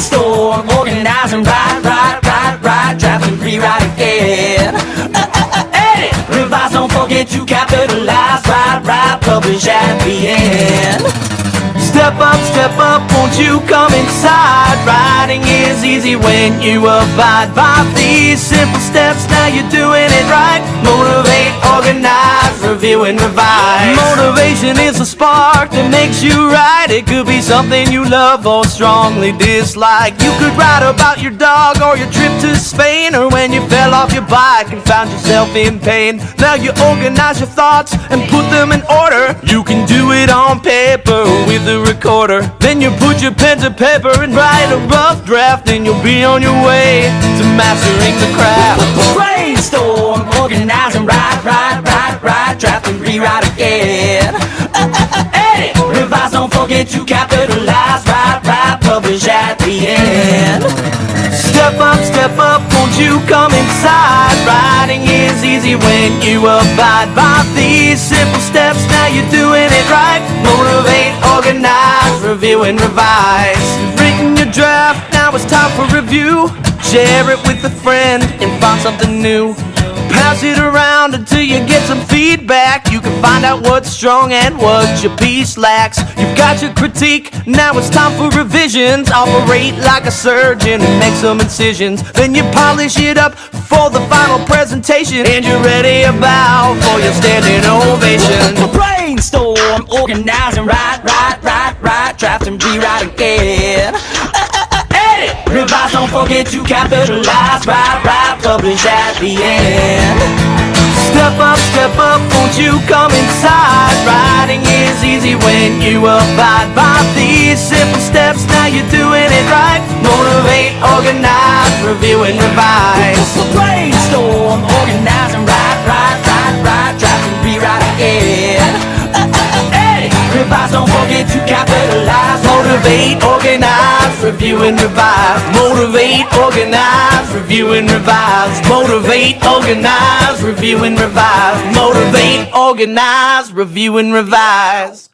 brainstorm, organize and write, draft and rewrite again. Edit, revise, don't forget to capitalize, write, publish at the end. Step up, won't you come inside? Writing is easy when you abide by these simple steps. Now you're doing it right. Motivate, organize, review and revise. Motivation is a spark that makes you right. It could be something you love or strongly dislike. You could write about your dog or your trip to Spain, or when you fell off your bike and found yourself in pain. Now you organize your thoughts and put them in order. You can do it on paper with a recorder. Then you put your pen to paper and write a rough draft, and you'll be on your way to mastering the craft. Brainstorm, organize and write, draft and rewrite again. Edit, revise, don't forget to capitalize, write, publish at the end. Step up, won't you come inside? Writing is easy when you abide by these simple steps. Now you're doing it right. Motivate, organize, review and revise. You've written your draft, now it's time for review. Share it with a friend and find something new. Pass it around until you get some feedback. You can find out what's strong and what your piece lacks. You've got your critique, now it's time for revisions. Operate like a surgeon and make some incisions. Then you polish it up for the final presentation, and you're ready about for your standing ovation. Brainstorm, organize and write, draft and rewrite again. Edit, revise, don't forget to capitalize, write, publish at the end. Step up, won't you come inside? Writing is easy when you abide by these simple steps. Now you're doing it right. Motivate, organize, review and revise. Brainstorm, organize and write, draft and rewrite again. Edit, revise, don't forget to capitalize. Motivate, organize, review and revise. Motivate, organize, review and revise. Motivate, organize, review and revise. Motivate, organize, review and revise.